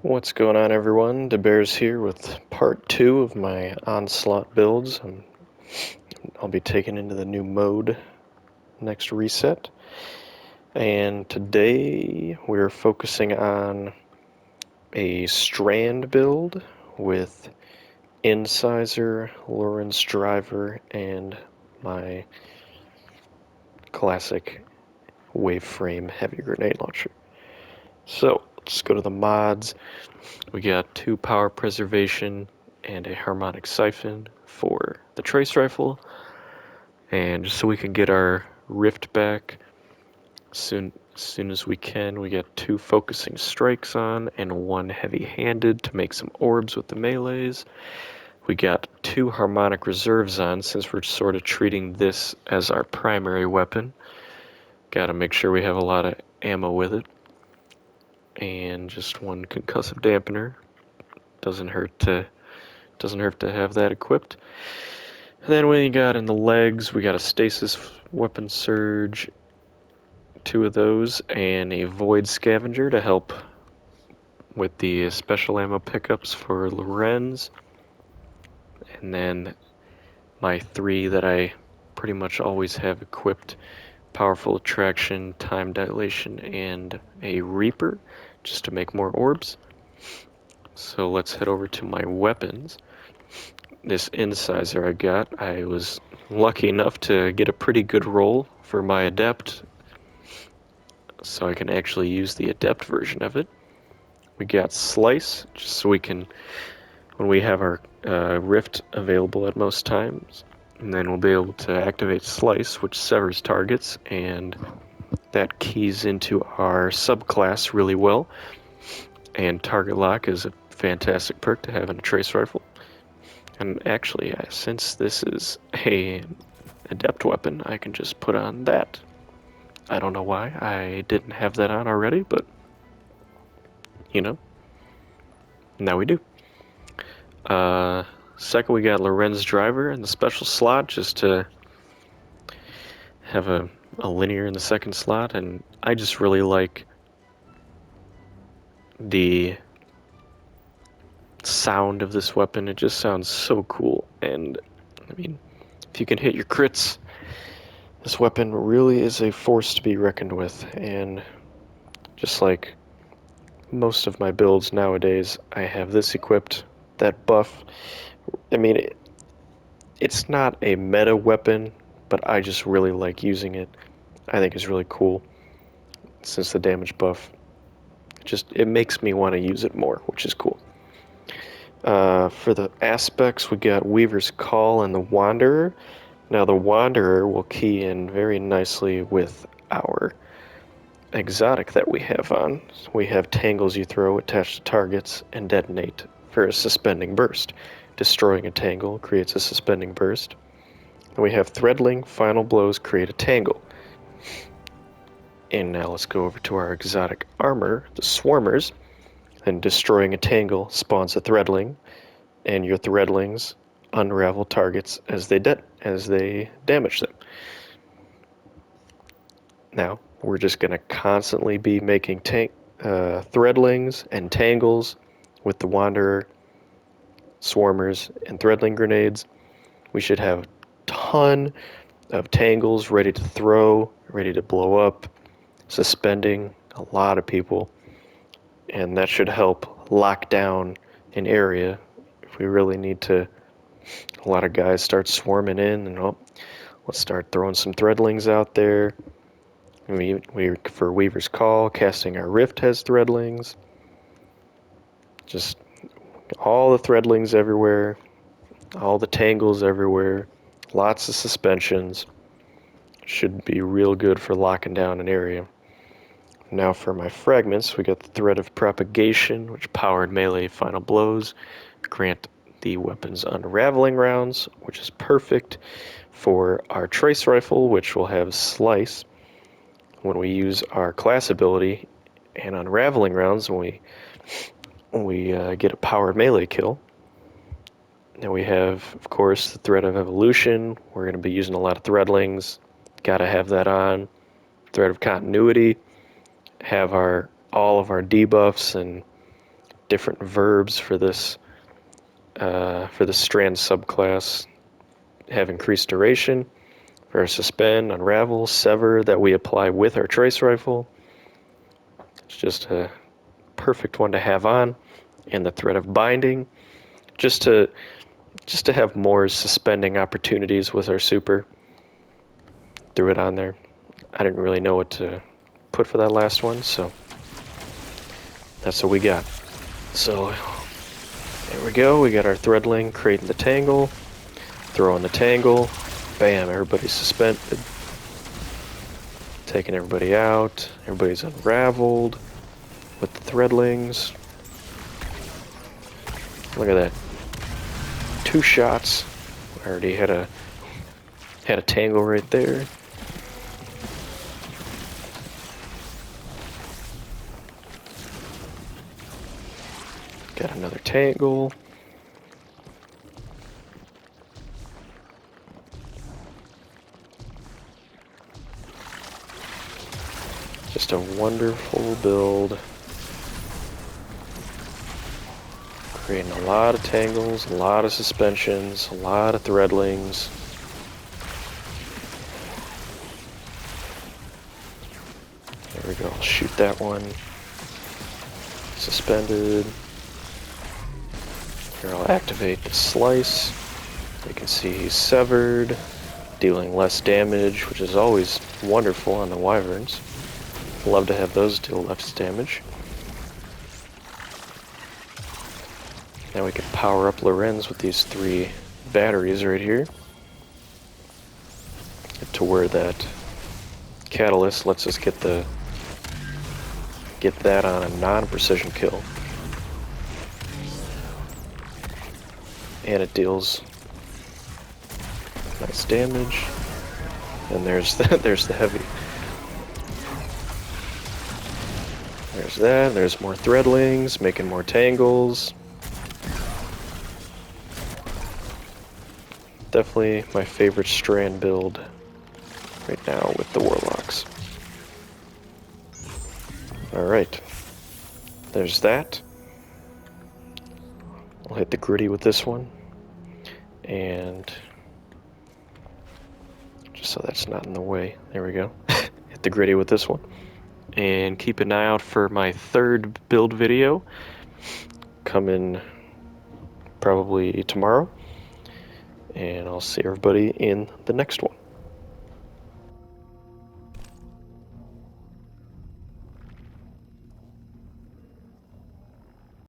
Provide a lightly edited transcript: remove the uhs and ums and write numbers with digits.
What's going on, everyone? DeBears here with part 2 of my Onslaught builds. I'll be taken into the new mode next reset. And today we're focusing on a strand build with Incisor, Lorentz Driver, and my classic waveframe heavy grenade launcher. So let's go to the mods. We got 2 power preservation and a harmonic siphon for the trace rifle, and just so we can get our rift back as soon as we can, we got 2 focusing strikes on and 1 heavy-handed to make some orbs with the melees. We got 2 harmonic reserves on since we're sort of treating this as our primary weapon. Gotta make sure we have a lot of ammo with it. And just 1 concussive dampener. Doesn't hurt to have that equipped. And then we got in the legs, we got a stasis weapon surge, 2 of those, and a void scavenger to help with the special ammo pickups for Lorentz. And then my 3 that I pretty much always have equipped: powerful attraction, time dilation, and a reaper, just to make more orbs. So let's head over to my weapons. This incisor I was lucky enough to get a pretty good roll for my adept, so I can actually use the adept version of it. We got slice, just so we can, when we have our rift available at most times, and then we'll be able to activate slice, which severs targets, and that keys into our subclass really well. And target lock is a fantastic perk to have in a trace rifle. And actually, since this is a adept weapon, I can just put on that. I don't know why I didn't have that on already, but you know, now we do. Second, we got Lorentz Driver in the special slot, just to have a linear in the second slot, and I just really like the sound of this weapon. It just sounds so cool, and I mean, if you can hit your crits, this weapon really is a force to be reckoned with. And just like most of my builds nowadays, I have this equipped, that buff. I mean, it's not a meta weapon, but I just really like using it. I think it's really cool, since the damage buff, it makes me want to use it more, which is cool. For the aspects, we got Weaver's Call and the Wanderer. Now the Wanderer will key in very nicely with our exotic that we have on. We have tangles you throw attached to targets and detonate for a suspending burst. Destroying a tangle creates a suspending burst. And we have threadling, final blows create a tangle. And now let's go over to our exotic armor, the Swarmers. And destroying a tangle spawns a threadling, and your threadlings unravel targets as they damage them. Now we're just going to constantly be making threadlings and tangles with the Wanderer, Swarmers, and threadling grenades. We should have a ton of tangles ready to throw, ready to blow up, suspending a lot of people, and that should help lock down an area if we really need to. A lot of guys start swarming in, and let's start throwing some threadlings out there. We for Weaver's Call, casting our rift has threadlings. Just all the threadlings everywhere, all the tangles everywhere, lots of suspensions. Should be real good for locking down an area. Now for my fragments, we got the Thread of Propagation, which powered melee final blows, grant the weapon's unraveling rounds, which is perfect for our trace rifle, which will have slice when we use our class ability, and unraveling rounds when we get a powered melee kill. Now we have, of course, the Thread of Evolution. We're going to be using a lot of threadlings. Gotta have that on. Thread of Continuity. Have all of our debuffs and different verbs for this strand subclass have increased duration. For suspend, unravel, sever that we apply with our trace rifle. It's just a perfect one to have on. And the threat of binding, just to have more suspending opportunities with our super. Threw it on there. I didn't really know what to put for that last one, so that's what we got. So there we go. We got our threadling creating the tangle, throwing the tangle. Bam, everybody's suspended. Taking everybody out. Everybody's unraveled with the threadlings. Look at that. 2 shots. I already had a tangle right there. Got another tangle. Just a wonderful build. Creating a lot of tangles, a lot of suspensions, a lot of threadlings. There we go. I'll shoot that one. Suspended. Here I'll activate the slice. You can see he's severed, dealing less damage, which is always wonderful on the wyverns. Love to have those deal less damage. Now we can power up Lorentz with these 3 batteries right here. To where that catalyst lets us get that on a non-precision kill. And it deals nice damage. And there's the heavy. There's that. There's more threadlings, making more tangles. Definitely my favorite strand build right now with the Warlocks. Alright. There's that. I'll hit the gritty with this one. And just so that's not in the way. There we go. Hit the gritty with this one. And keep an eye out for my 3rd build video coming probably tomorrow. And I'll see everybody in the next one.